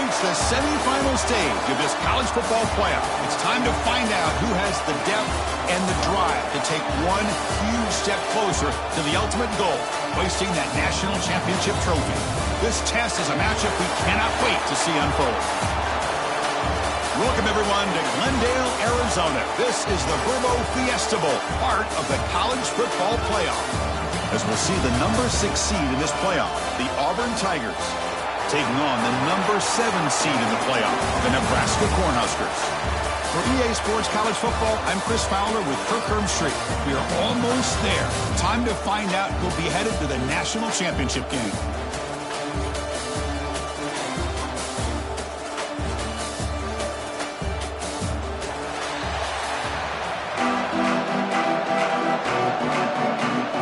reached the semifinal stage of this college football playoff. It's time to find out who has the depth and the drive to take one huge step closer to the ultimate goal, hoisting that national championship trophy. This test is a matchup we cannot wait to see unfold. Welcome, everyone, to Glendale, Arizona. This is the Verbo Fiesta Bowl, part of the college football playoff. As we'll see the number 6 seed in this playoff, the Auburn Tigers, taking on the number 7 seed in the playoff, the Nebraska Cornhuskers. For EA Sports College Football, I'm Chris Fowler with Kirk Herbstreit. We are almost there. Time to find out who'll be headed to the national championship game.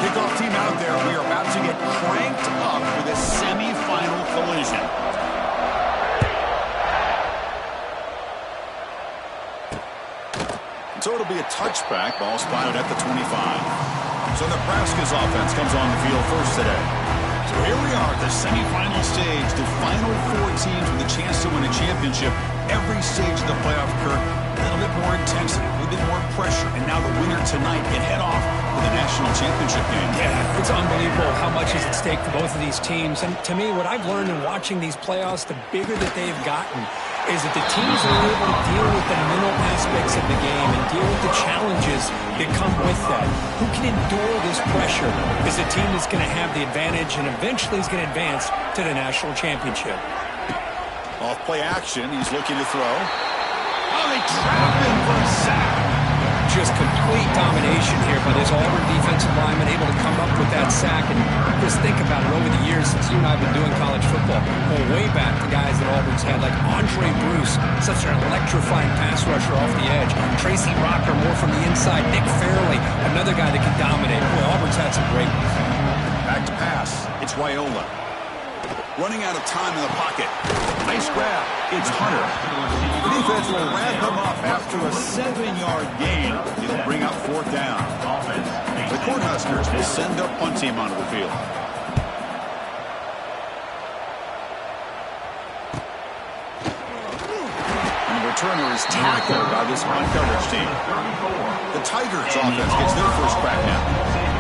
Kickoff team out there. We are about to get cranked up for this semifinal collision. So it'll be a touchback. Ball spotted at the 25. So Nebraska's offense comes on the field first today. So here we are at the semifinal stage. The final 4 teams with a chance to win a championship. Every stage of the playoff, Kirk, a little bit more intensity, a little bit more pressure. And now the winner tonight can head off for the national championship game. Yeah, it's unbelievable how much is at stake for both of these teams. And to me, what I've learned in watching these playoffs, the bigger that they've gotten, is that the teams are able to deal with the mental aspects of the game and deal with the challenges that come with that. Who can endure this pressure is the team that's going to have the advantage and eventually is going to advance to the national championship. Off play action, he's looking to throw. Oh, they trap him for a sack. Just complete domination here by this Auburn defensive lineman, able to come up with that sack. And just think about it, over the years since you and I have been doing college football, going way back to guys that Auburn's had, like Andre Bruce, such an electrifying pass rusher off the edge. Tracy Rocker, more from the inside. Nick Fairley, another guy that can dominate. Boy, Auburn's had some great ones. Back to pass. It's Wyola. Running out of time in the pocket. Nice grab. It's Hunter. The defense will wrap him up after a 7-yard gain. It'll bring up 4th down. The Cornhuskers will send their punt team onto the field. And the returner is tackled by this punt coverage team. The Tigers offense gets their first crack now.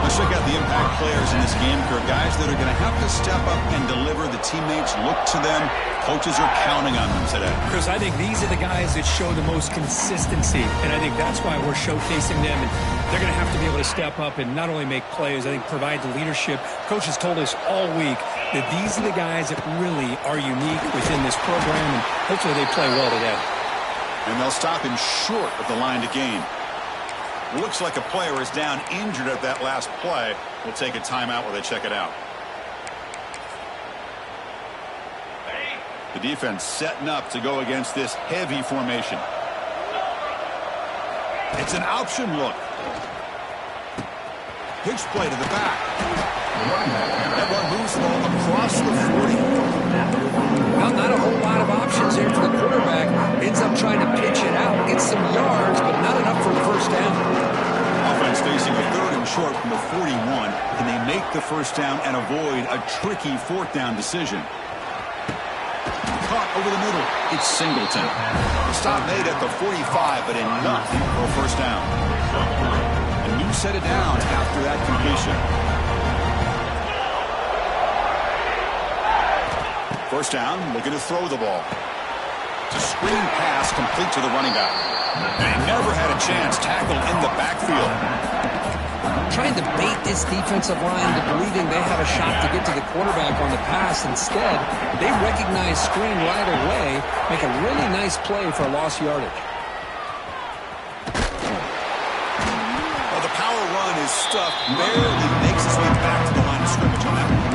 Let's check out the impact players in this game, Kirk. Guys that are going to have to step up and deliver. The teammates look to them. Coaches are counting on them today. Chris, I think these are the guys that show the most consistency, and I think that's why we're showcasing them. And they're going to have to be able to step up and not only make plays, I think provide the leadership. Coaches told us all week that these are the guys that really are unique within this program, and hopefully they play well today. And they'll stop him short of the line to gain. Looks like a player is down injured at that last play. We'll take a timeout while they check it out. The defense setting up to go against this heavy formation. It's an option look. Pitch play to the back. That one moves the ball across the 40. Well, not a whole lot of options here for the quarterback. Ends up trying to pitch it out, get some yards, but not enough for a first down. Offense facing a 3rd and short from the 41. Can they make the first down and avoid a tricky 4th down decision? Caught over the middle. It's Singleton. The stop made at the 45, but enough for a first down. A new set it down after that completion. First down, looking to throw the ball. It's a screen pass complete to the running back. And he never had a chance, tackled in the backfield. Trying to bait this defensive line to believing they have a shot to get to the quarterback on the pass. Instead, they recognize screen right away, make a really nice play for a lost yardage. Well, the power run is stuffed, barely makes his way back to the line of scrimmage on that one.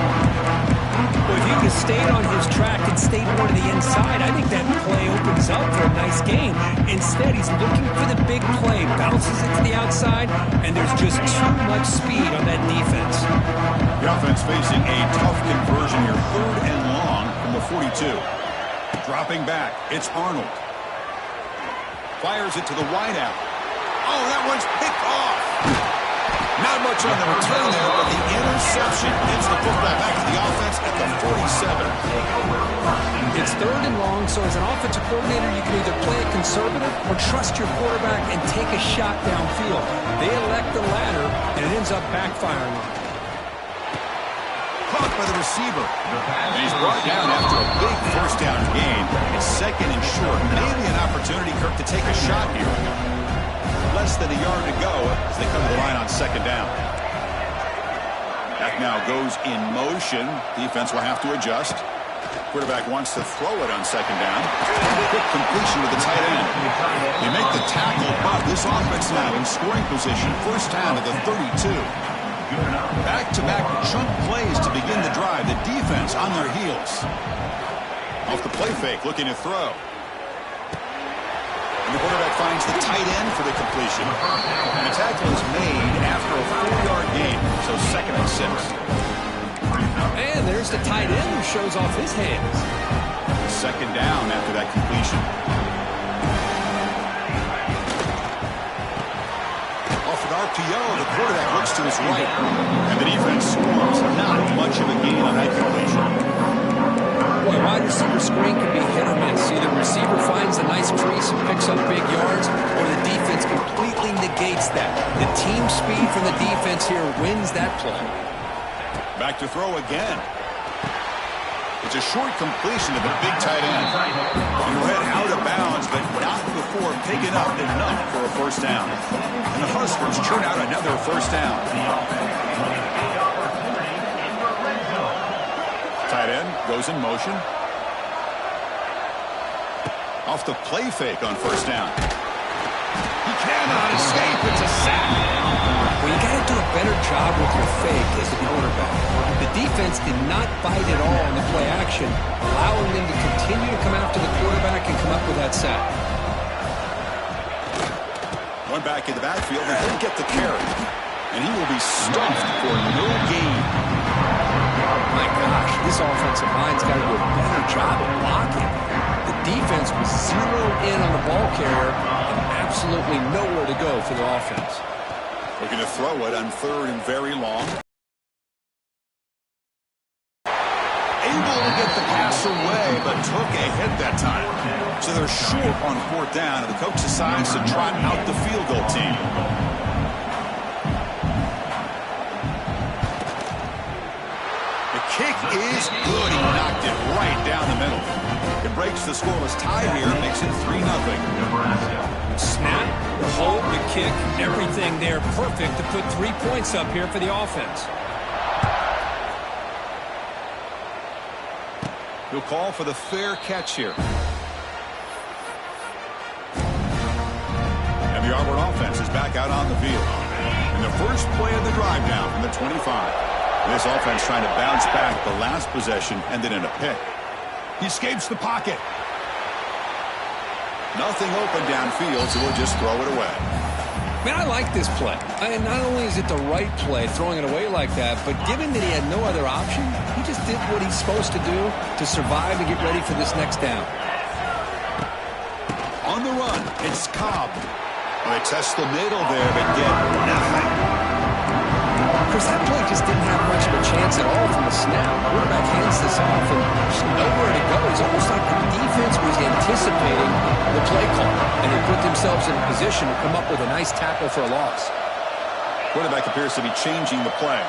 Well, if he just stayed on his track and stayed more to the inside, I think that play opens up for a nice gain. Instead, he's looking for the big play, bounces it to the outside, and there's just too much speed on that defense. The offense facing a tough conversion here, 3rd and long from the 42. Dropping back, it's Arnold. Fires it to the wideout. Oh, that one's picked off. Not much on the return there, but the interception gets the football back to the offense at the 47. It's 3rd and long, so as an offensive coordinator, you can either play it conservative or trust your quarterback and take a shot downfield. They elect the latter, and it ends up backfiring on them. Caught by the receiver. And he's brought down after a big first down gain. It's 2nd and short. Maybe an opportunity, Kirk, to take a shot here. Less than a yard to go as they come to the line on 2nd down. Back now goes in motion. Defense will have to adjust. Quarterback wants to throw it on 2nd down. Quick completion with the tight end. You make the tackle, but this offense now in scoring position. First down to the 32. Back-to-back chunk plays to begin the drive. The defense on their heels. Off the play fake, looking to throw. And the quarterback finds the tight end for the completion. And the tackle is made after a 4-yard gain, so 2nd and 6. And there's the tight end who shows off his hands. 2nd down after that completion. Off an RPO, the quarterback looks to his right. And the defense scores. Not much of a gain on that completion. Boy, wide receiver screen can be hit or miss. Either receiver finds a nice crease and picks up big yards, or the defense completely negates that. The team speed from the defense here wins that play. Back to throw again. It's a short completion to the big tight end. He went out of bounds, but not before picking up enough for a first down. And the Huskers churn out another first down. Tight end goes in motion. Off the play fake on first down. He cannot escape. It's a sack. Well, you got to do a better job with your fake as a quarterback. The defense did not bite at all on the play action, allowing them to continue to come after the quarterback and come up with that sack. One back in the backfield, and he'll get the carry. And he will be stuffed for no gain. My gosh, this offensive line's got to do a better job of blocking. The defense was zeroed in on the ball carrier and absolutely nowhere to go for the offense. Looking to throw it on 3rd and very long. Able to get the pass away, but took a hit that time. So they're short on 4th down, and the coach decides to trot out the field goal team. The kick is good. He knocked it right down the middle. It breaks the scoreless tie here and makes it 3-0. Snap, the hold, the kick, everything there perfect to put 3 points up here for the offense. He'll call for the fair catch here. And the Auburn offense is back out on the field. In the first play of the drive now from the 25. This offense trying to bounce back the last possession, ended in a pick. He escapes the pocket. Nothing open downfield, so we'll just throw it away. Man, I like this play. And not only is it the right play, throwing it away like that, but given that he had no other option, he just did what he's supposed to do to survive and get ready for this next down. On the run, it's Cobb. Well, they test the middle there, but get nothing. Chris, that play just didn't have much of a chance at all from the snap. Quarterback hands this off, and there's nowhere to go. It's almost like the defense was anticipating the play call, and they put themselves in a position to come up with a nice tackle for a loss. Quarterback appears to be changing the play.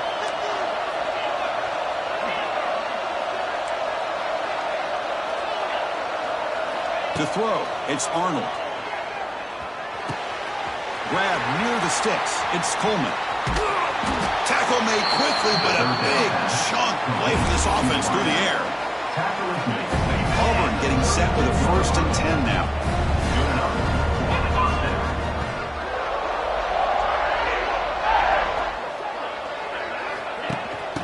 To throw, it's Arnold. Grab near the sticks. It's Coleman. Tackle made quickly, but a big chunk play for this offense through the air. Auburn getting set with a 1st and 10 now.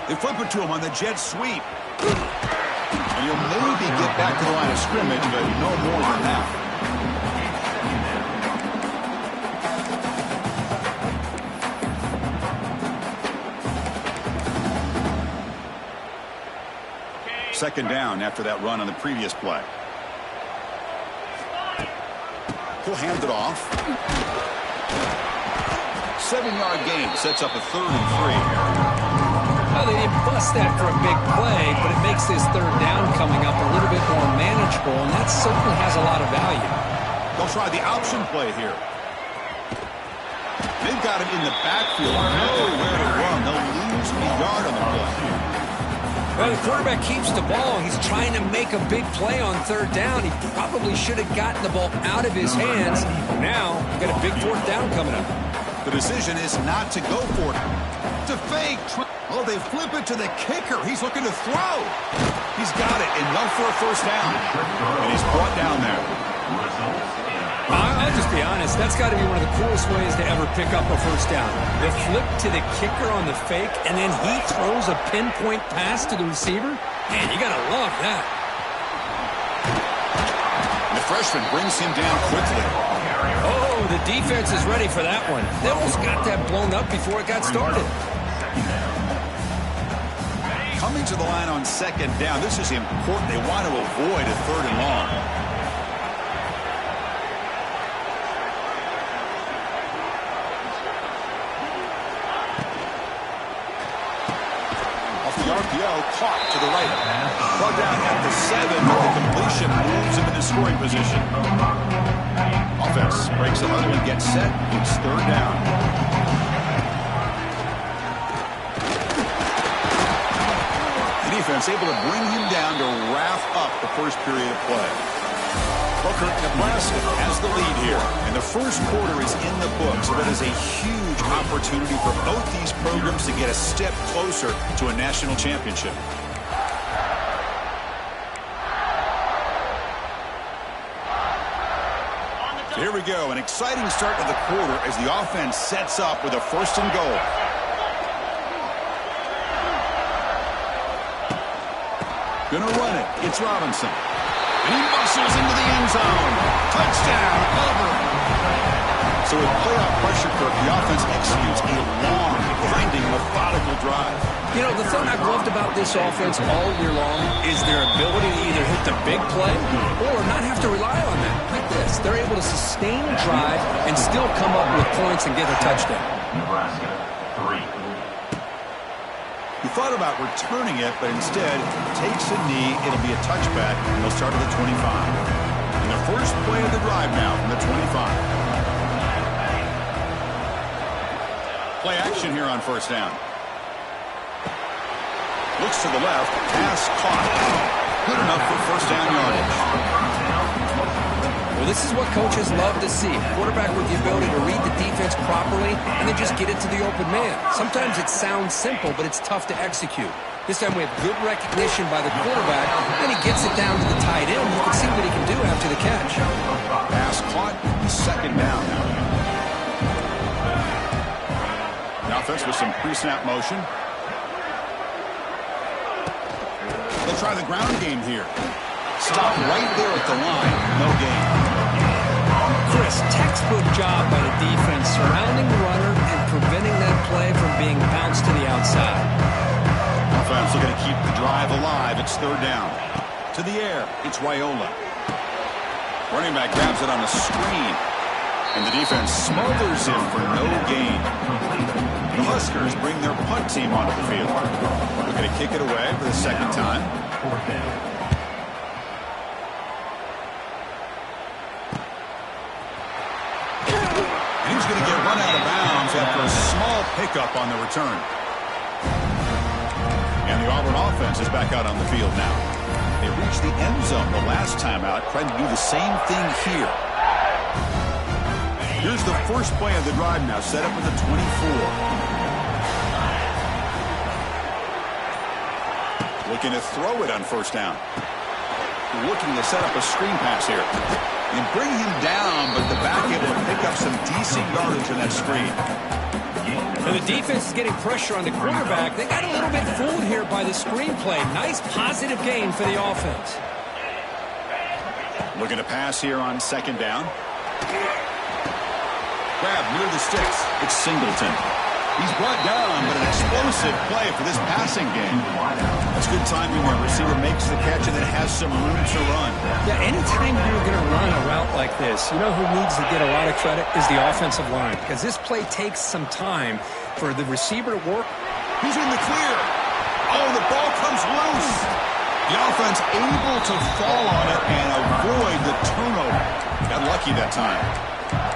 They flip it to him on the jet sweep. And you'll maybe get back to the line of scrimmage, but no more than that. Second down after that run on the previous play. He'll hand it off. 7-yard gain sets up a 3rd and 3. Well, they didn't bust that for a big play, but it makes this 3rd down coming up a little bit more manageable, and that certainly has a lot of value. They'll try the option play here. They've got him in the backfield. Nowhere to run. They'll lose a yard on the play. Well, the quarterback keeps the ball. He's trying to make a big play on 3rd down. He probably should have gotten the ball out of his hands. Now, we've got a big 4th down coming up. The decision is not to go for it. To fake. Oh, they flip it to the kicker. He's looking to throw. He's got it, enough for a 1st down. And he's brought down there. I'll just be honest. That's got to be one of the coolest ways to ever pick up a 1st down. The flip to the kicker on the fake, and then he throws a pinpoint pass to the receiver. Man, you got to love that. The freshman brings him down quickly. Oh, the defense is ready for that one. They almost got that blown up before it got started. Coming to the line on 2nd down. This is important. They want to avoid a 3rd and long. Off the RPO, caught to the right. Brought down at the 7, but the completion moves him into scoring position. Offense breaks a huddle and gets set. It's 3rd down. Defense able to bring him down to wrap up the 1st period of play. Booker, Nebraska has the lead here, and the 1st quarter is in the books. That is a huge opportunity for both these programs to get a step closer to a national championship. Here we go, an exciting start to the quarter as the offense sets up with a 1st and goal. Gonna run it. It's Robinson. And he muscles into the end zone. Touchdown, Auburn. So with playoff pressure, Kirk, the offense executes a long, grinding, methodical drive. You know, the thing I've loved about this offense all year long is their ability to either hit the big play or not have to rely on that. Like this. They're able to sustain a drive and still come up with points and get a touchdown. Nebraska, 3. He thought about returning it, but instead takes a knee. It'll be a touchback, and they'll start at the 25. And the first play of the drive now from the 25. Play action here on 1st down. Looks to the left. Pass caught. Good enough for 1st down yardage. Well, this is what coaches love to see. A quarterback with the ability to read the defense properly and then just get it to the open man. Sometimes it sounds simple, but it's tough to execute. This time we have good recognition by the quarterback. Then he gets it down to the tight end. You can see what he can do after the catch. Pass caught. 2nd down now. The offense with some pre-snap motion. They'll try the ground game here. Stop right there at the line. No gain. Chris, textbook job by the defense surrounding the runner and preventing that play from being bounced to the outside. Offense looking to keep the drive alive. It's 3rd down. To the air. It's Raiola. Running back grabs it on a screen. And the defense smothers him for no gain. The Huskers bring their punt team onto the field. Looking to kick it away for the 2nd time. 4th down. He's going to get run out of bounds after a small pickup on the return. And the Auburn offense is back out on the field now. They reached the end zone the last time out, trying to do the same thing here. Here's the first play of the drive now, set up at the 24. Looking to throw it on 1st down. Looking to set up a screen pass here. And bring him down, but the back able to pick up some decent yardage in that screen. And the defense is getting pressure on the quarterback. They got a little bit fooled here by the screenplay. Nice positive gain for the offense. Looking to pass here on 2nd down. Grab near the sticks. It's Singleton. He's brought down, but an explosive play for this passing game. That's good timing where receiver makes the catch and then has some room to run. Yeah, anytime you're going to run a route like this, you know who needs to get a lot of credit is the offensive line, because this play takes some time for the receiver to work. He's in the clear. Oh, the ball comes loose. The offense able to fall on it and avoid the turnover. Got lucky that time.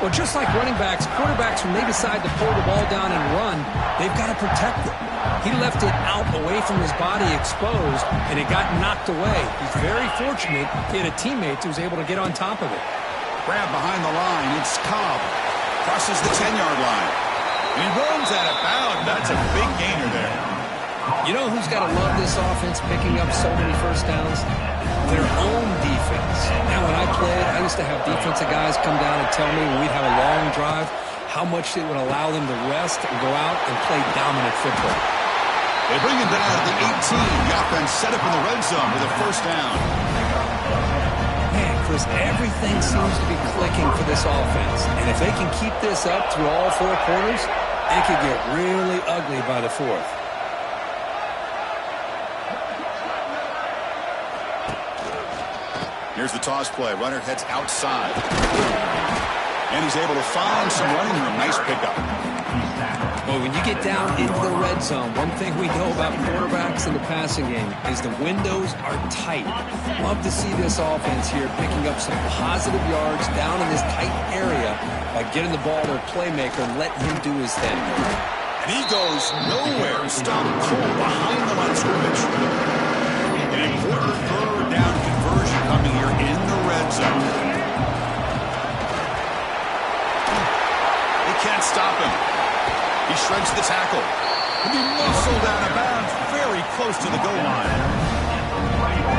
Well, just like running backs, quarterbacks, when they decide to pull the ball down and run, they've got to protect it. He left it out away from his body exposed, and it got knocked away. He's very fortunate he had a teammate who was able to get on top of it. Grab behind the line. It's Cobb. Crosses the 10-yard line. And he runs out of bounds. That's a big gainer there. You know who's got to love this offense picking up so many first downs? Their own defense. Now, when I played, I used to have defensive guys come down and tell me when we'd have a long drive how much it would allow them to rest and go out and play dominant football. They bring him down at the 18. The offense set up in the red zone with a first down. Man, Chris, everything seems to be clicking for this offense. And if they can keep this up through all four quarters, it could get really ugly by the fourth. Here's the toss play. Runner heads outside. And he's able to find some running room. Nice pickup. Well, when you get down into the red zone, one thing we know about quarterbacks in the passing game is the windows are tight. Love to see this offense here picking up some positive yards down in this tight area by getting the ball to a playmaker and letting him do his thing. And he goes nowhere. Stopped cold behind the line of scrimmage. An important third down conversion coming here in the red zone. They can't stop him. He shreds the tackle. And he muscled out of bounds very close to the goal line.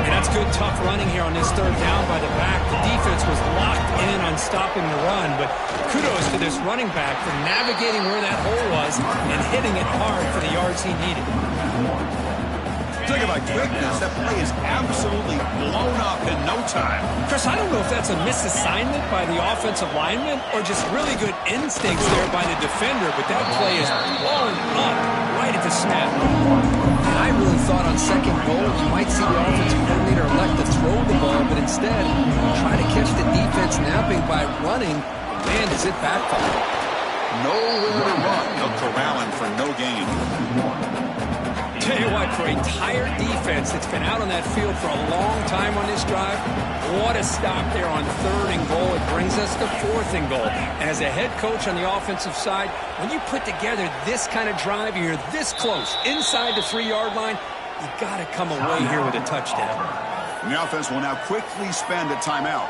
And that's good, tough running here on this third down by the back. The defense was locked in on stopping the run, but kudos to this running back for navigating where that hole was and hitting it hard for the yards he needed. Talk about quickness. That play is absolutely blown up in no time. Chris, I don't know if that's a misassignment by the offensive lineman or just really good instincts there by the defender, but that play is blown up right at the snap. And I really thought on second goal you might see the offensive coordinator elect to throw the ball, but instead try to catch the defense napping by running. Man, does it backfire. Nowhere to run. They'll corral him for no gain. Tell you what, for a tired defense that's been out on that field for a long time on this drive, what a stop there on third and goal. It brings us to fourth and goal. And as a head coach on the offensive side, when you put together this kind of drive, you're this close, inside the 3-yard line, you got to come away here with a touchdown. And the offense will now quickly spend a timeout.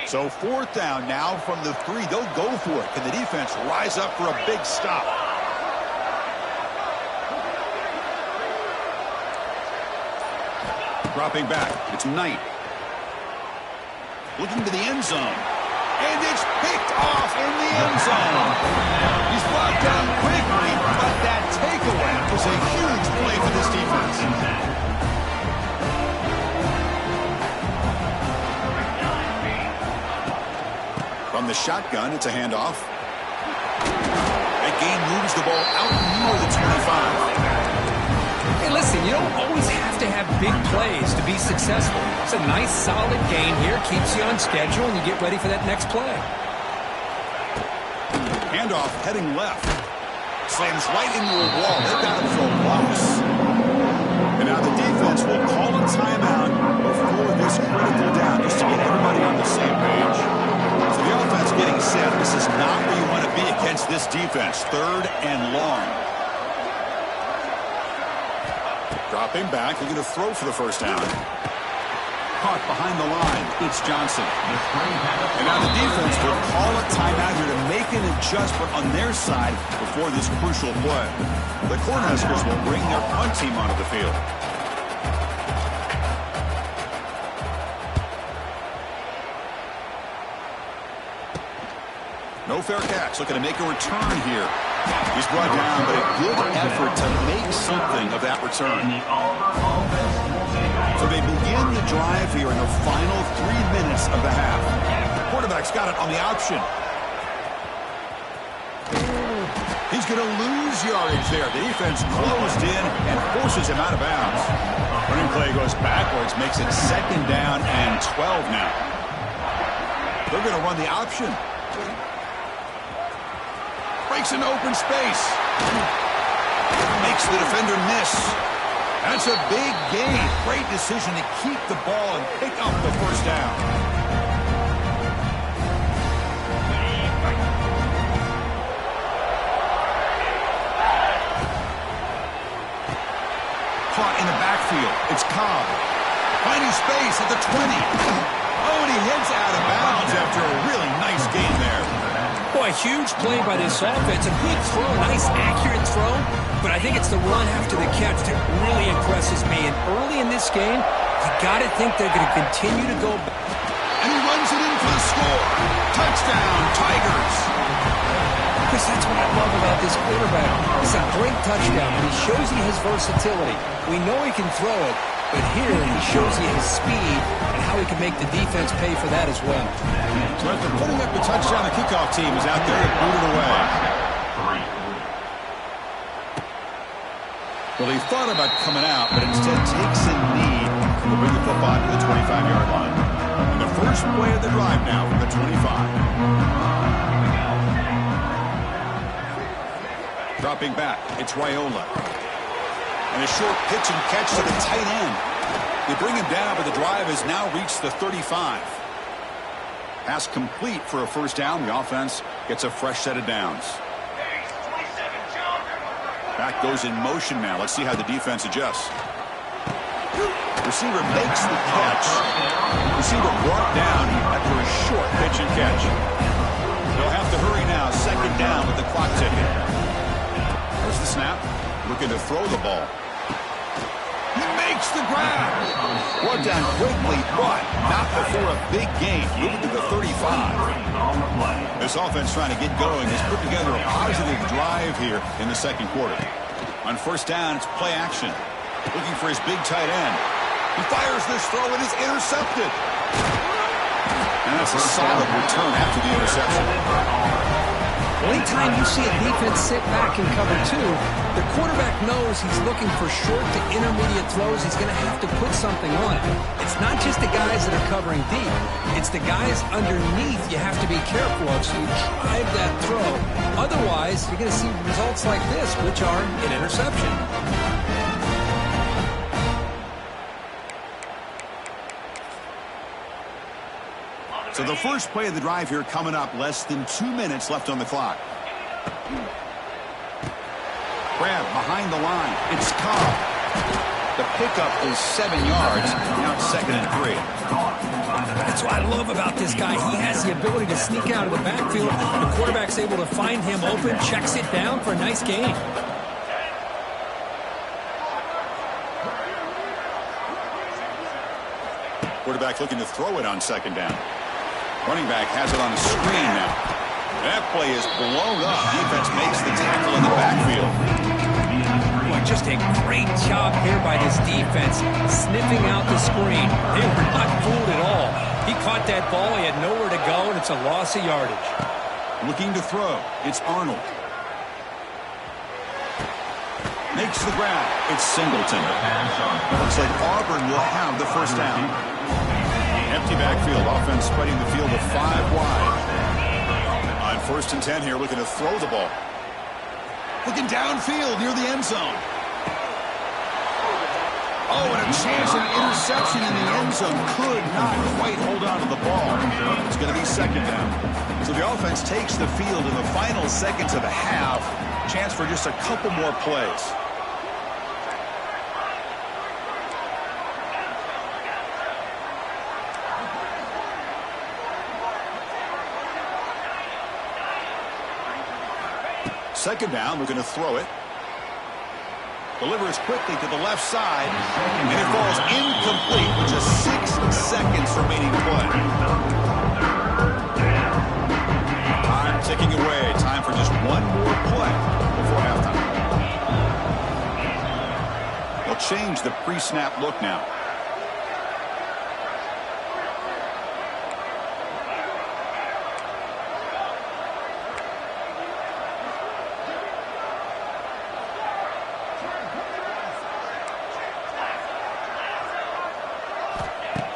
So fourth down now from the 3. They'll go for it. Can the defense rise up for a big stop? Dropping back. It's Knight. Looking to the end zone. And it's picked off in the end zone. He's brought down quickly, but that takeaway was a huge play for this defense. From the shotgun, it's a handoff. That gain moves the ball out near the 25. Hey, listen, you don't always have to have big plays to be successful. It's a nice, solid gain here. Keeps you on schedule, and you get ready for that next play. Handoff heading left. Slams right into a wall. They've got him for a loss. And now the defense will call a timeout before this critical down just to get everybody on the same page. So the offense getting set. This is not where you want to be against this defense. Third and long. Dropping back. Looking to throw for the first down. Caught behind the line. It's Johnson. And now the defense will call a timeout here to make an adjustment on their side before this crucial play. The Cornhuskers will bring their punt team onto the field. No fair catch. Looking to make a return here. He's brought down, but a good effort to make something of that return. So they begin the drive here in the final 3 minutes of the half. Quarterback's got it on the option. He's going to lose yardage there. The defense closed in and forces him out of bounds. Running play goes backwards, makes it 2nd down and 12 now. They're going to run the option. Breaks an open space. Makes the defender miss. That's a big gain. Great decision to keep the ball and pick up the first down. Caught in the backfield. It's Cobb. Finding space at the 20. Oh, and he heads out of bounds after a really nice gain there. Boy, huge play by this offense. A good throw, nice accurate throw. But I think it's the run after the catch that really impresses me. And early in this game, you got to think they're going to continue to go. And he runs it in for the score. Touchdown, Tigers. Chris, that's what I love about this quarterback. It's a great touchdown, and he shows he has versatility. We know he can throw it, but here he shows he has speed and how he can make the defense pay for that as well. So after putting up the touchdown, the kickoff team is out there to boot it away. Well, he thought about coming out, but instead takes a knee to bring the football to the 25-yard line. And the first play of the drive now from the 25. Dropping back, it's Raiola. And a short pitch and catch to the tight end. They bring him down, but the drive has now reached the 35. Pass complete for a first down. The offense gets a fresh set of downs. Back goes in motion now. Let's see how the defense adjusts. Receiver makes the catch. Receiver brought down after a short pitch and catch. They'll have to hurry now. 2nd down with the clock ticking. There's the snap. Looking to throw the ball. He makes the grab. Brought down quickly, but not before a big gain. Moving to the 35. This offense trying to get going has put together a positive drive here in the second quarter. On first down, it's play action. Looking for his big tight end. He fires this throw and is intercepted. And that's a solid return after the interception. Anytime you see a defense sit back and cover 2, the quarterback knows he's looking for short to intermediate throws. He's going to have to put something on it. It's not just the guys that are covering deep. It's the guys underneath you have to be careful of, so you drive that throw. Otherwise, you're going to see results like this, which are an interception. So the first play of the drive here coming up, less than 2 minutes left on the clock. Grab behind the line. It's Cobb. The pickup is 7 yards. Now it's 2nd and 3. That's what I love about this guy. He has the ability to sneak out of the backfield. The quarterback's able to find him open, checks it down for a nice gain. Quarterback looking to throw it on 2nd down. Running back has it on the screen now. That play is blown up. Defense makes the tackle in the backfield. Boy, just a great job here by this defense, sniffing out the screen. They were not fooled at all. He caught that ball. He had nowhere to go, and it's a loss of yardage. Looking to throw. It's Arnold. Makes the grab. It's Singleton. Looks like Auburn will have the first down. Empty backfield. Offense spreading the field to 5 wide. On 1st and 10 here, looking to throw the ball. Looking downfield near the end zone. Oh, and a chance of interception in the end zone. Could not quite hold on to the ball. It's going to be 2nd down. So the offense takes the field in the final seconds of the half. Chance for just a couple more plays. Second down, we're going to throw it. Delivers quickly to the left side, and it falls incomplete with just 6 seconds remaining play. Time ticking away. Time for just one more play before halftime. They'll change the pre-snap look now.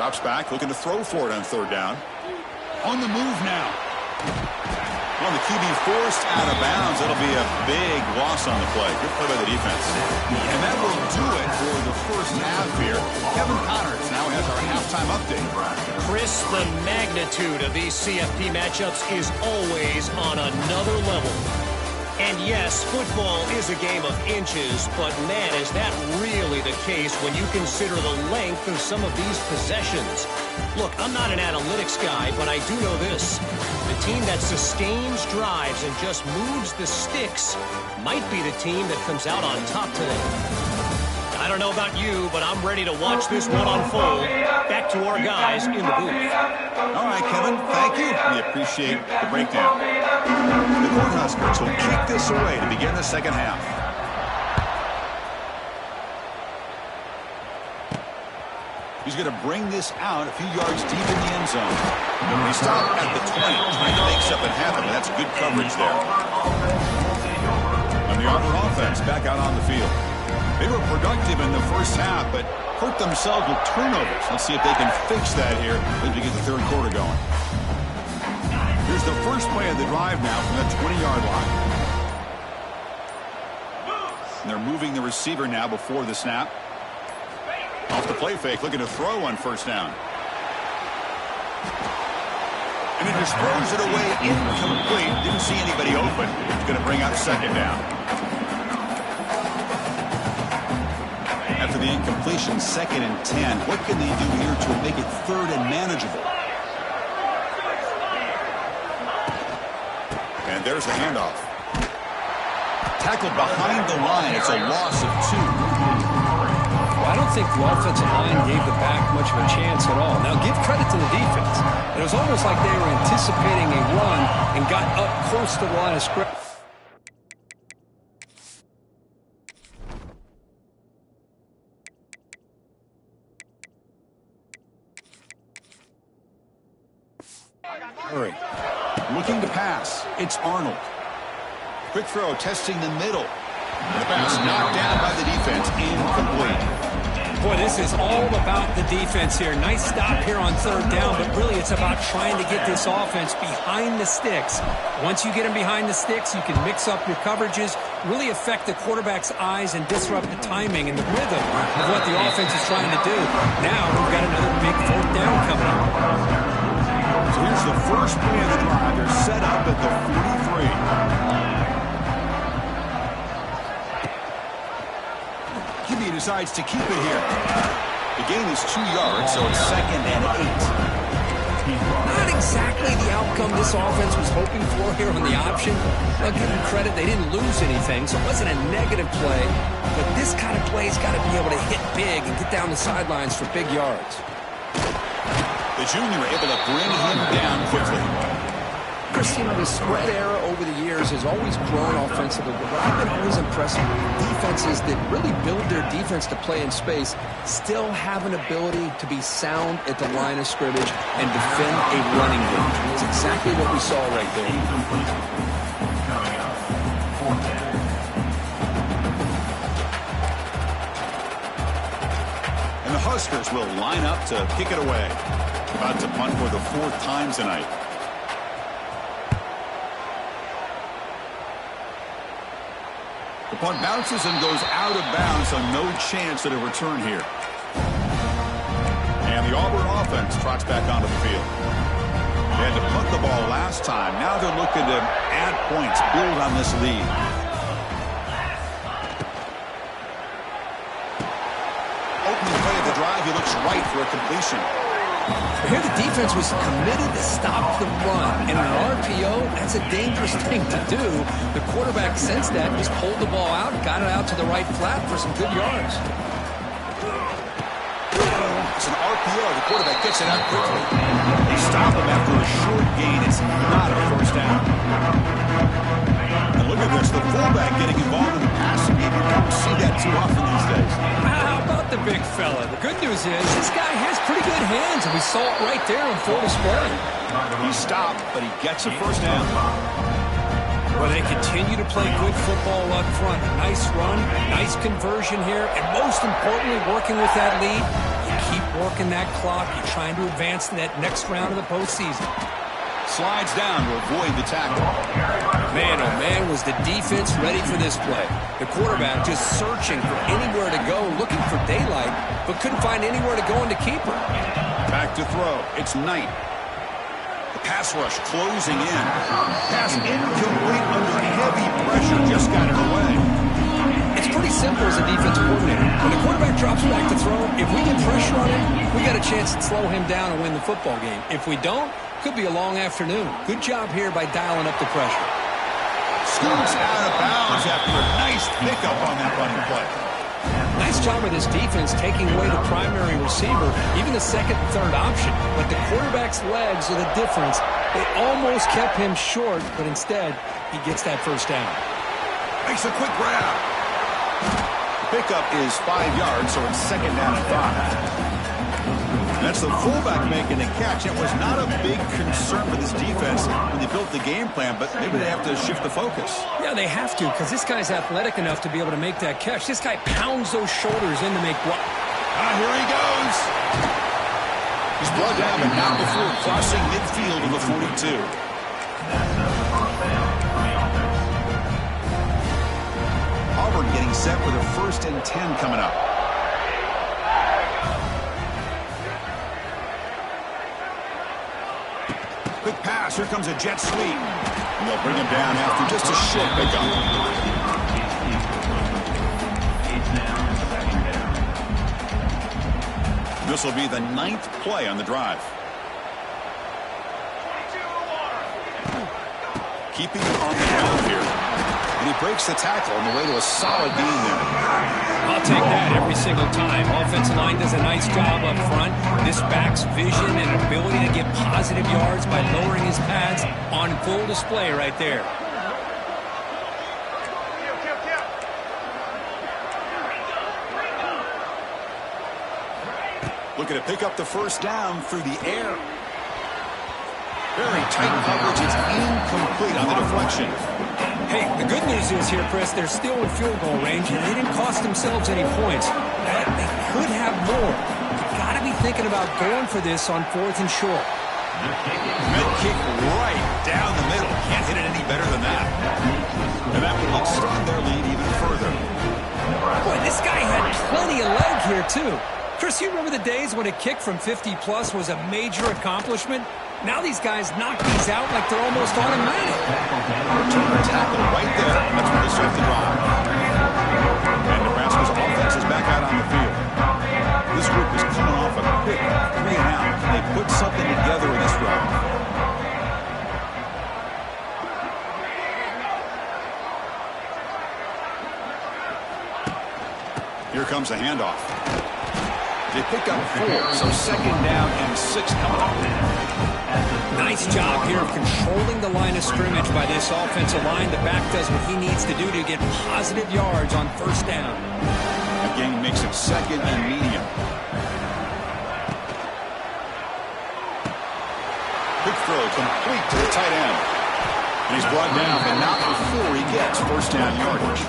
Drops back, looking to throw for it on third down. On the move now. Well, the QB forced out of bounds. That'll be a big loss on the play. Good play by the defense. And that will do it for the first half here. Kevin Connors now has our halftime update. Chris, the magnitude of these CFP matchups is always on another level. And yes, football is a game of inches, but man, is that really the case when you consider the length of some of these possessions. Look, I'm not an analytics guy, but I do know this. The team that sustains drives and just moves the sticks might be the team that comes out on top today. I don't know about you, but I'm ready to watch this one unfold. Back to our guys in the booth. All right, Kevin, thank you. We appreciate the breakdown. The Cornhuskers will kick this away to begin the second half. He's going to bring this out a few yards deep in the end zone. He stopped at the 20, trying to make something happen, but that's good coverage there. And the Auburn offense back out on the field. They were productive in the first half, but hurt themselves with turnovers. Let's see if they can fix that here as we get the third quarter going. Here's the first play of the drive now from the 20-yard line. And they're moving the receiver now before the snap. Off the play fake, looking to throw on first down. And it just throws it away incomplete. Didn't see anybody open. It's going to bring up second down. After the incompletion, 2nd and 10. What can they do here to make it third and manageable? And there's the handoff. Tackled behind the line. It's a loss of 2. Well, I don't think the offensive line gave the back much of a chance at all. Now, give credit to the defense. It was almost like they were anticipating a run and got up close to the line of scrimmage. Hurry. Looking to pass. It's Arnold. Quick throw, testing the middle. The pass knocked down by the defense. Incomplete. Boy, this is all about the defense here. Nice stop here on third down, but really it's about trying to get this offense behind the sticks. Once you get them behind the sticks, you can mix up your coverages, really affect the quarterback's eyes and disrupt the timing and the rhythm of what the offense is trying to do. Now we've got another big third down coming up. So here's the first play of the drive. They're set up at the 43. QB decides to keep it here. The gain is 2 yards, so it's 2nd and 8. Not exactly the outcome this offense was hoping for here on the option. I'll give them credit, they didn't lose anything, so it wasn't a negative play. But this kind of play's got to be able to hit big and get down the sidelines for big yards. The junior able to bring him down quickly. Christina, the spread era over the years has always grown offensively, but what I've been always impressed with defenses that really build their defense to play in space still have an ability to be sound at the line of scrimmage and defend a running game. It's exactly what we saw right there. And the Huskers will line up to kick it away. About to punt for the 4th time tonight. The punt bounces and goes out of bounds, so no chance at a return here. And the Auburn offense trots back onto the field. They had to punt the ball last time. Now they're looking to add points, build on this lead. Opening play of the drive, he looks right for a completion. Here the defense was committed to stop the run. And in an RPO, that's a dangerous thing to do. The quarterback sensed that, just pulled the ball out, got it out to the right flat for some good yards. It's an RPO. The quarterback gets it out quickly. They stop him after a short gain. It's not a first down. And look at this. The fullback getting involved in the passing game. You don't see that too often these days. How about the big fella? The good news is this guy has pretty good hands, and we saw it right there on full display. He stopped, but he gets a first down. Well, they continue to play good football up front. A nice run, nice conversion here, and most importantly, working with that lead, you keep working that clock. You're trying to advance to that next round of the postseason. Slides down to avoid the tackle. Man, oh man, was the defense ready for this play. The quarterback just searching for anywhere to go, looking for daylight, but couldn't find anywhere to go in the keeper. Back to throw. It's Knight. The pass rush closing in. Pass incomplete under heavy pressure. Just got it away. It's pretty simple as a defensive coordinator. When the quarterback drops back to throw, if we get pressure on him, we got a chance to slow him down and win the football game. If we don't, could be a long afternoon. Good job here by dialing up the pressure. Scoots out of bounds after a nice pickup on that running play. Nice job of this defense taking away the primary receiver, even the second and third option. But the quarterback's legs are the difference. They almost kept him short, but instead, he gets that first down. Makes a quick grab. Pickup is 5 yards, so it's second down and 5. That's the fullback making the catch. It was not a big concern for this defense when they built the game plan, but maybe they have to shift the focus. Yeah, they have to, because this guy's athletic enough to be able to make that catch. This guy pounds those shoulders in to make what? Here he goes. He's brought down, but not before crossing midfield in the 42. Auburn getting set with a 1st and 10 coming up. Quick pass. Here comes a jet sweep. And they'll bring him down after just a short pickup. This will be the 9th play on the drive. Keeping it on the ground here. And he breaks the tackle on the way to a solid gain there. I'll take that every single time. Offensive line does a nice job up front. This back's vision and ability to get positive yards by lowering his pads on full display right there. Looking to pick up the first down through the air. Very tight coverage. It's incomplete on the deflection. Hey, the good news is here, Chris, they're still in field goal range, and they didn't cost themselves any points. But they could have more. You've got to be thinking about going for this on 4th and short. Mid kick right down the middle. Can't hit it any better than that. And that would extend their lead even further. Boy, this guy had plenty of leg here, too. Chris, you remember the days when a kick from 50-plus was a major accomplishment? Now these guys knock these out like they're almost automatic. Return tackle right there. That's where they start the drive. And Nebraska's offense is back out on the field. This group is coming off a quick 3 and out. They put something together in this drive. Here comes a handoff. They pick up 4, so second down and 6 coming up. Nice job here of controlling the line of scrimmage by this offensive line. The back does what he needs to do to get positive yards on first down. Again, makes it second and medium. Quick throw complete to the tight end. And he's brought down, but not before he gets first down yardage.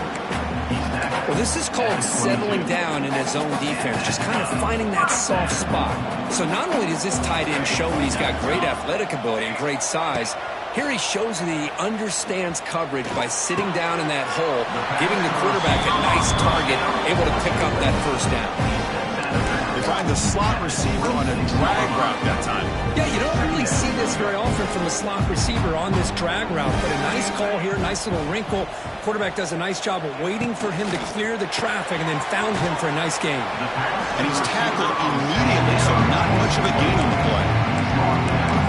Well, this is called settling down in his zone defense, just kind of finding that soft spot. So not only does this tight end show that he's got great athletic ability and great size, here he shows that he understands coverage by sitting down in that hole, giving the quarterback a nice target, able to pick up that first down. They find the slot receiver on a drag route that time. Yeah, you don't really see this very often from the slot receiver on this drag route, but a nice call here, nice little wrinkle. Quarterback does a nice job of waiting for him to clear the traffic and then found him for a nice gain. And he's tackled immediately, so not much of a gain on the play.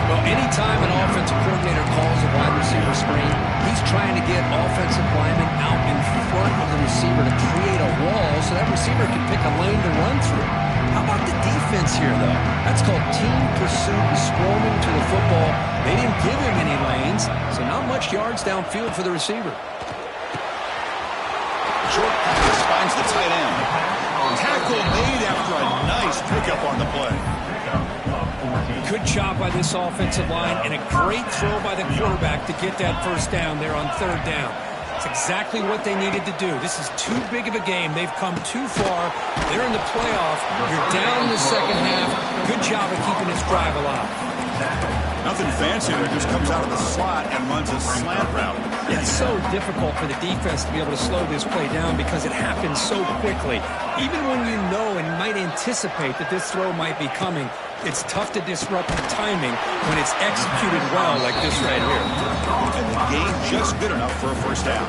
Well, anytime an offensive coordinator calls a wide receiver screen, he's trying to get offensive linemen out in front of the receiver to create a wall so that receiver can pick a lane to run through. How about the defense here, though? That's called team pursuit, swarming to the football. They didn't give him any lanes, so not much yards downfield for the receiver. Short pass finds the tight end. Tackle made after a nice pickup on the play. Good job by this offensive line and a great throw by the quarterback to get that first down there on third down. It's exactly what they needed to do. This is too big of a game. They've come too far. They're in the playoff. You're down in the second half. Good job of keeping this drive alive. Nothing fancy there. Just comes out of the slot and runs a slant route. It's so difficult for the defense to be able to slow this play down because it happens so quickly. Even when you know and might anticipate that this throw might be coming, it's tough to disrupt the timing when it's executed well like this right here. And the game just good enough for a first down.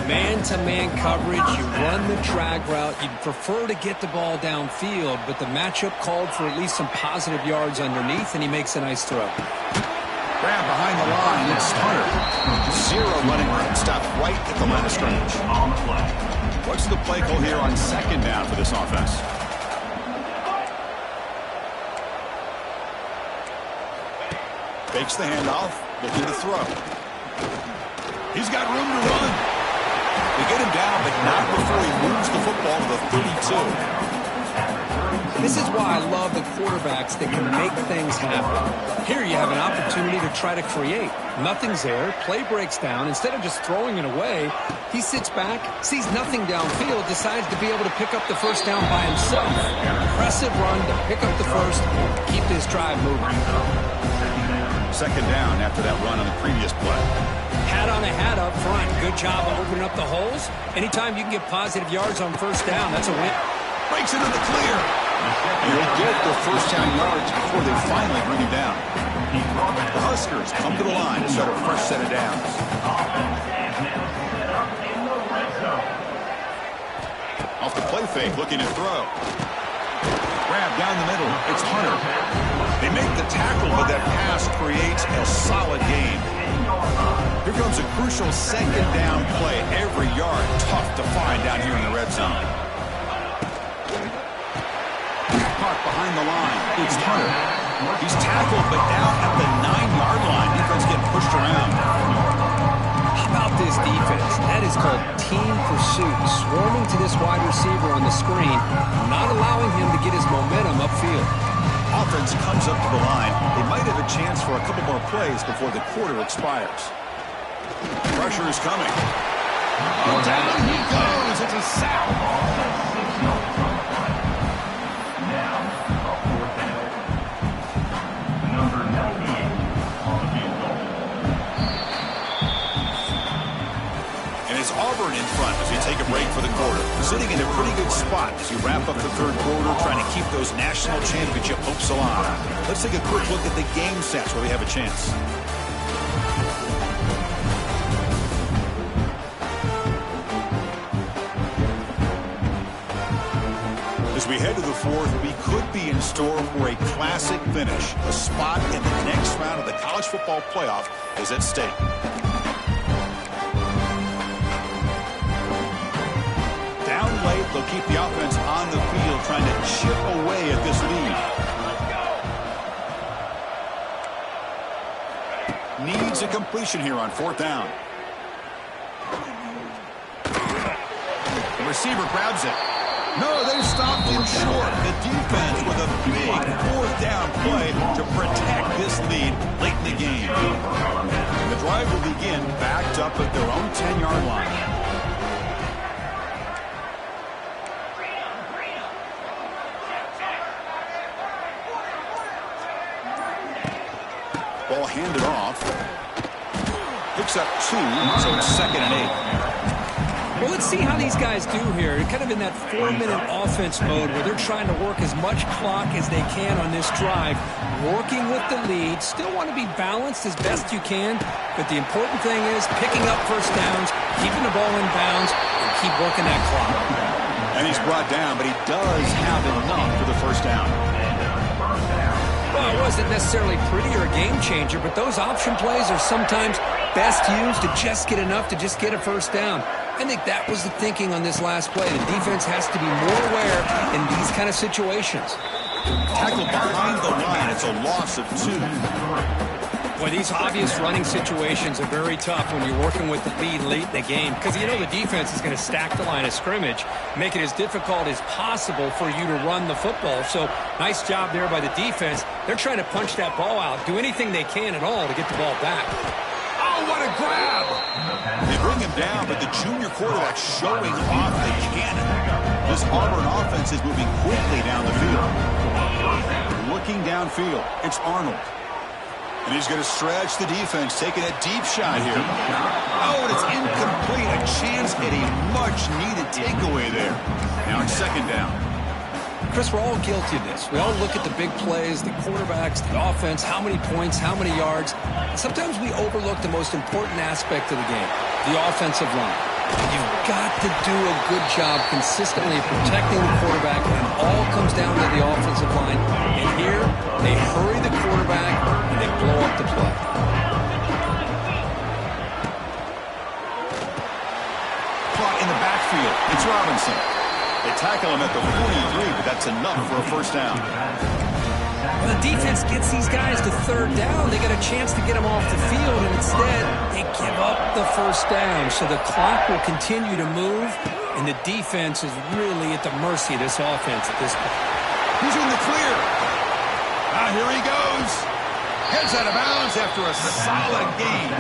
Man-to-man coverage, you run the drag route. You'd prefer to get the ball downfield, but the matchup called for at least some positive yards underneath, and he makes a nice throw. Grab behind the line, it's Hunter. Zero running room, stopped right at the line of scrimmage. What's the play call here on second down for this offense? Fakes the handoff, looking to throw. He's got room to run. They get him down, but not before he moves the football to the 32. This is why I love the quarterbacks that can make things happen. Here you have an opportunity to try to create. Nothing's there. Play breaks down. Instead of just throwing it away, he sits back, sees nothing downfield, decides to be able to pick up the first down by himself. Impressive run to pick up the first, keep this drive moving. Second down after that run on the previous play. Hat on a hat up front. Good job of opening up the holes. Anytime you can get positive yards on first down, that's a win. Breaks into the clear. He'll get the first down yards before they finally bring him down. The Huskers come to the line to start a fresh set of downs. Off the play fake, looking to throw. Grab down the middle. It's Hunter. They make the tackle, but that pass creates a solid gain. Here comes a crucial second down play. Every yard tough to find down here in the red zone. Caught behind the line. It's Hunter. He's tackled, but down at the 9-yard line. Defense getting pushed around. How about this defense? That is called team pursuit. Swarming to this wide receiver on the screen, not allowing him to get his momentum upfield. Offense comes up to the line. They might have a chance for a couple more plays before the quarter expires. Pressure is coming. Oh, down he goes. It's a sack. And it's Auburn in front as we take a break for the quarter. Sitting in a pretty good spot as you wrap up the third quarter, trying to keep those national championship hopes alive. Let's take a quick look at the game stats where we have a chance. As we head to the fourth, we could be in store for a classic finish. A spot in the next round of the college football playoff is at stake. Down late, they'll keep the offense on the field, trying to chip away at this lead. Needs a completion here on fourth down. The receiver grabs it. No, they stopped him short. The defense with a big fourth down play to protect this lead late in the game. And the drive will begin backed up at their own 10-yard line. Ball handed off. Picks up 2, so it's 2nd and 8. Well, let's see how these guys do here. Kind of in that 4-minute offense mode where they're trying to work as much clock as they can on this drive, working with the lead. Still want to be balanced as best you can, but the important thing is picking up first downs, keeping the ball in bounds, and keep working that clock. And he's brought down, but he does have enough for the first down. Well, it wasn't necessarily pretty or a game changer, but those option plays are sometimes best used to just get enough to just get a first down. I think that was the thinking on this last play. The defense has to be more aware in these kind of situations. Tackled behind the line. It's a loss of 2. Well, these obvious running situations are very tough when you're working with the lead late in the game because you know the defense is going to stack the line of scrimmage, make it as difficult as possible for you to run the football. So nice job there by the defense. They're trying to punch that ball out, do anything they can at all to get the ball back. Oh, what a grab! They bring him down, but the junior quarterback showing off the cannon. This Auburn offense is moving quickly down the field. Looking downfield, it's Arnold. And he's going to stretch the defense, taking a deep shot here. Oh, and it's incomplete. A chance at a much-needed takeaway there. Now it's second down. Chris, we're all guilty of this. We all look at the big plays, the quarterbacks, the offense, how many points, how many yards. And sometimes we overlook the most important aspect of the game, the offensive line. You've got to do a good job consistently protecting the quarterback, and it all comes down to the offensive line. And here, they hurry the quarterback, and they blow up the play. Caught in the backfield. It's Robinson. They tackle him at the 43, but that's enough for a first down. When the defense gets these guys to third down, they get a chance to get them off the field, and instead, they give up the first down. So the clock will continue to move, and the defense is really at the mercy of this offense at this point. He's in the clear. Here he goes. Heads out of bounds after a solid gain.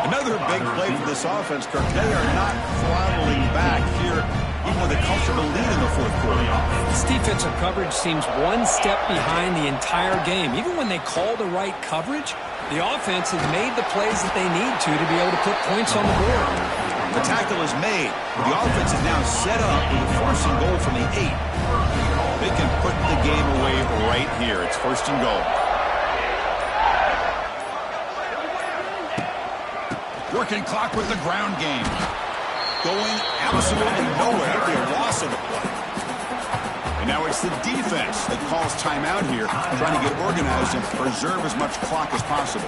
Another big play for this offense, Kirk. They are not throttling back here, even with a comfortable lead in the fourth quarter. This defensive coverage seems one step behind the entire game. Even when they call the right coverage, the offense has made the plays that they need to be able to put points on the board. The tackle is made. The offense is now set up with a first and goal from the 8. They can put the game away right here. It's first and goal. Working clock with the ground game. Going absolutely nowhere. That'd be a loss of the play. And now it's the defense that calls timeout here, trying to get organized and preserve as much clock as possible.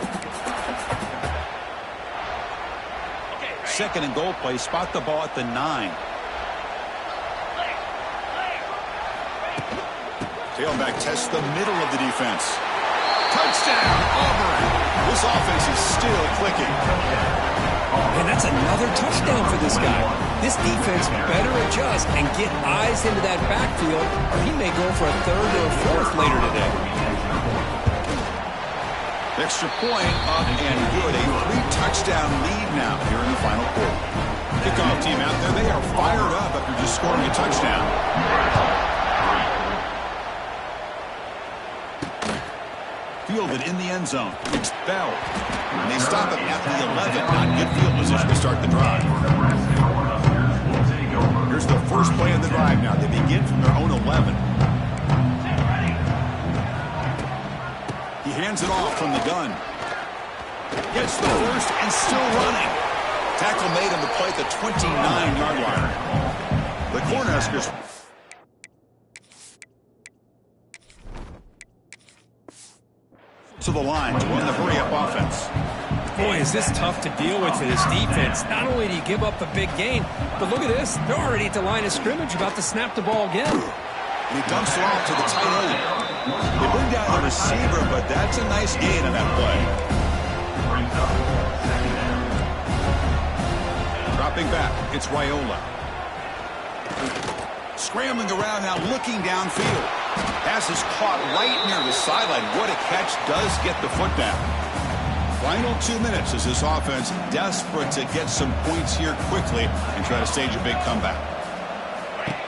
Second and goal play. Spot the ball at the 9. Tailback tests the middle of the defense. Touchdown, Auburn. This offense is still clicking. And that's another touchdown for this guy. This defense better adjust and get eyes into that backfield, or he may go for a third or a fourth later today. Extra point up and good. A 3-touchdown lead now here in the final quarter. Kickoff team out there. They are fired up after just scoring a touchdown. Fielded in the end zone. It's Bell. And they stop it at the 11. Not good field position to start the drive. Here's the first play of the drive now. They begin from their own 11. He hands it off from the gun. Gets the first and still running. Tackle made on the play at the 29-yard line. The Cornhuskers to the line to run the hurry-up offense. Boy, is this tough to deal with for this defense. Not only do you give up a big gain, but look at this. They're already at the line of scrimmage, about to snap the ball again. And he dumps it off to the tight end. They bring down the receiver, but that's a nice gain on that play. Dropping back, it's Raiola. Scrambling around now, looking downfield. Pass is caught right near the sideline. What a catch, does get the foot down. Final 2 minutes as this offense desperate to get some points here quickly and try to stage a big comeback.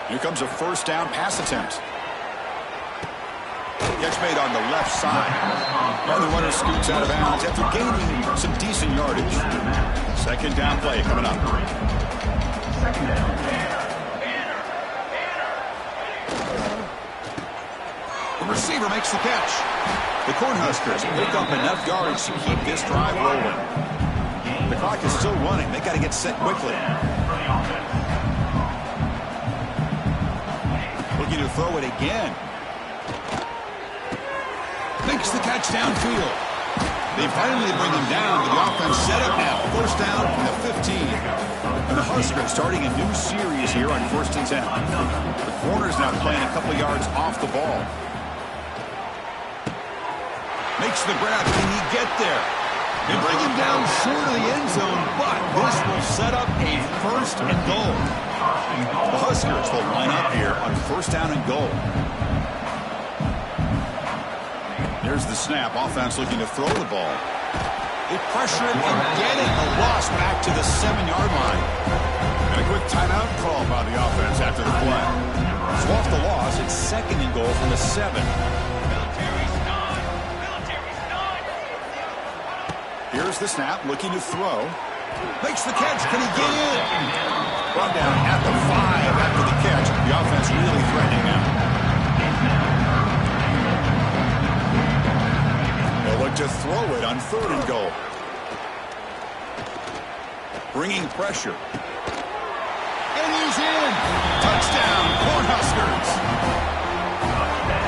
Here comes a first down pass attempt. Catch made on the left side. And the runner scoots out of bounds after gaining some decent yardage. Second down play coming up. Second down. The receiver makes the catch. The Cornhuskers pick up enough yards to keep this drive rolling. The clock is still running. They got to get set quickly. Looking to throw it again. Makes the catch downfield. They finally bring him down. The offense set up now. First down from the 15. And the Huskers starting a new series here on 1st and 10. The corner's now playing a couple yards off the ball. Makes the grab. Can he get there? They bring him down short of the end zone, but this will set up a first and goal. The Huskers will line up here on first down and goal. There's the snap. Offense looking to throw the ball. They pressure him and get it. A loss back to the 7-yard line. And a quick timeout call by the offense after the play. So off the loss, it's 2nd and goal from the 7. Here's the snap, looking to throw. Makes the catch. Can he get in? Brought down at the 5 after the catch. The offense really threatening him. They'll look to throw it on 3rd and goal. Bringing pressure. And he's in. Touchdown, Cornhuskers.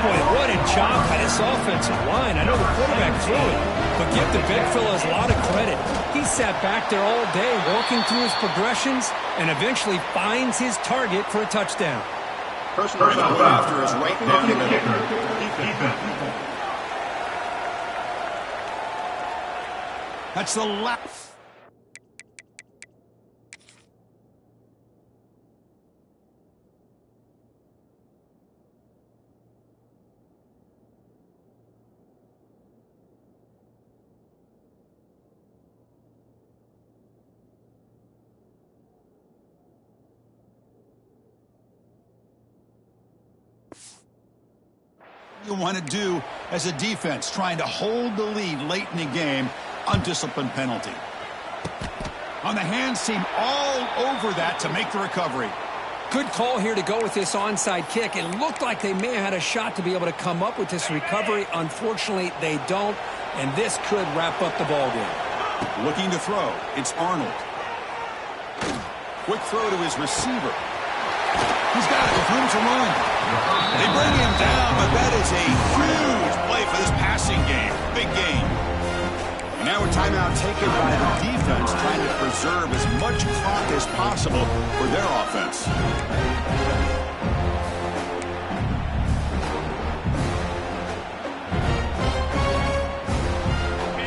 Boy, what a job by this offensive line. I know the quarterback threw it, but give the big fellas a lot of credit. He sat back there all day working through his progressions and eventually finds his target for a touchdown. First after is right down the middle. That's the last. You want to do as a defense, trying to hold the lead late in the game, undisciplined penalty. On the hands team, all over that to make the recovery. Good call here to go with this onside kick. It looked like they may have had a shot to be able to come up with this recovery. Unfortunately, they don't, and this could wrap up the ball game. Looking to throw. It's Arnold. Quick throw to his receiver. He's got it with room to run. They bring him down, but that is a huge play for this passing game. Big game. And now a timeout taken by the defense, trying to preserve as much clock as possible for their offense.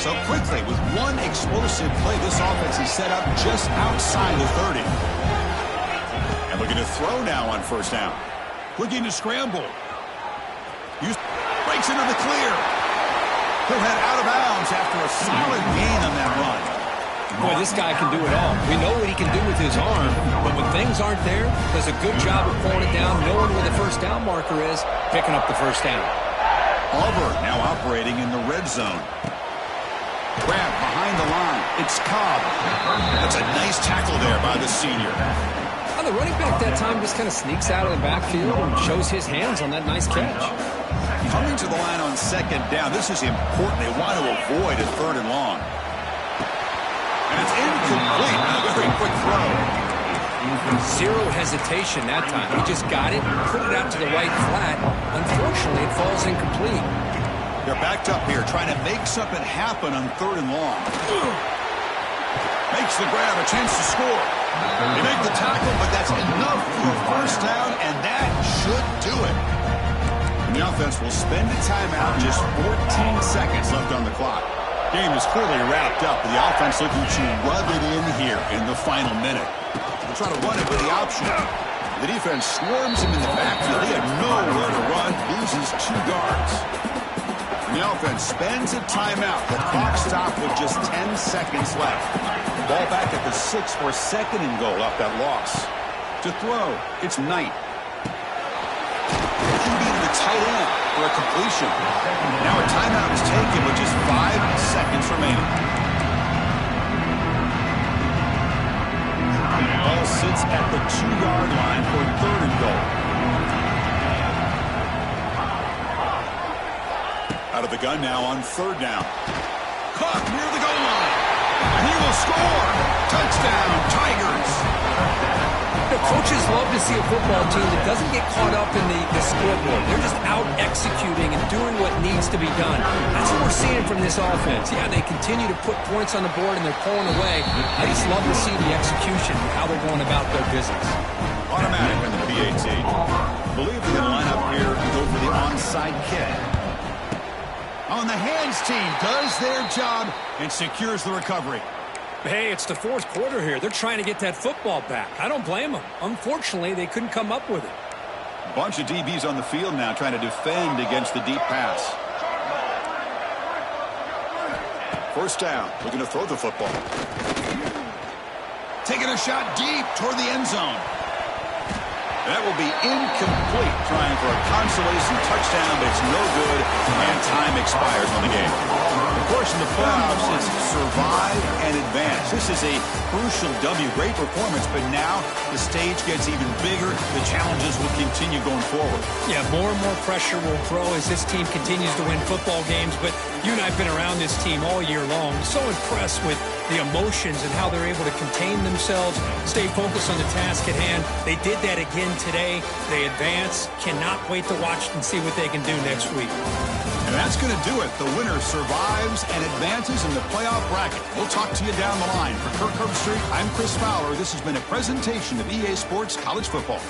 So quickly, with one explosive play, this offense is set up just outside the 30. And looking to throw now on 1st down. Looking to scramble. Breaks into the clear. He'll head out of bounds after a solid gain on that run. Boy, this guy can do it all. We know what he can do with his arm, but when things aren't there, does a good job of pulling it down, knowing where the 1st down marker is, picking up the 1st down. Auburn now operating in the red zone. Grab behind the line. It's Cobb. That's a nice tackle there by the senior. The running back that time just kind of sneaks out of the backfield and shows his hands on that nice catch. Coming to the line on 2nd down. This is important. They want to avoid a 3rd and long. And it's incomplete. A very quick throw. Zero hesitation that time. He just got it, put it out to the right flat. Unfortunately, it falls incomplete. They're backed up here, trying to make something happen on 3rd and long. Makes the grab, a chance to score. They make the tackle, but that's enough for a 1st down, and that should do it. And the offense will spend a timeout, just 14 seconds left on the clock. Game is clearly wrapped up, with the offense looking to rub it in here in the final minute. They'll try to run it with the option. The defense swarms him in the backfield. He had nowhere to run, loses 2 guards. And the offense spends a timeout. The clock stopped with just 10 seconds left. Ball back at the 6 for 2nd and goal off that loss. To throw, it's Knight. QB to the tight end for a completion. Now a timeout is taken with just 5 seconds remaining. Ball sits at the 2-yard line for 3rd and goal. Out of the gun now on 3rd down. Caught near the goal line. And he will score. Touchdown, Tigers. The coaches love to see a football team that doesn't get caught up in the scoreboard. They're just out executing and doing what needs to be done. That's what we're seeing from this offense. Yeah, they continue to put points on the board and they're pulling away. I just love to see the execution and how they're going about their business. Automatic on the PAT. I believe they're going to line up here and go for the onside kick. On the hands team does their job and secures the recovery. Hey, it's the 4th quarter here. They're trying to get that football back. I don't blame them. Unfortunately, they couldn't come up with it. Bunch of DBs on the field now trying to defend against the deep pass. First down. Looking to throw the football. Taking a shot deep toward the end zone. That will be incomplete, trying for a consolation touchdown, but it's no good, and time expires on the game. Of course, in the playoffs, it's survive and advance. This is a crucial W. Great performance, but now the stage gets even bigger. The challenges will continue going forward. Yeah, more and more pressure will grow as this team continues to win football games, but you and I have been around this team all year long. So impressed with the emotions and how they're able to contain themselves, stay focused on the task at hand. They did that again today. They advance. Cannot wait to watch and see what they can do next week. And that's going to do it. The winner survives and advances in the playoff bracket. We'll talk to you down the line. For Kirk Herbstreit, I'm Chris Fowler. This has been a presentation of EA Sports College Football.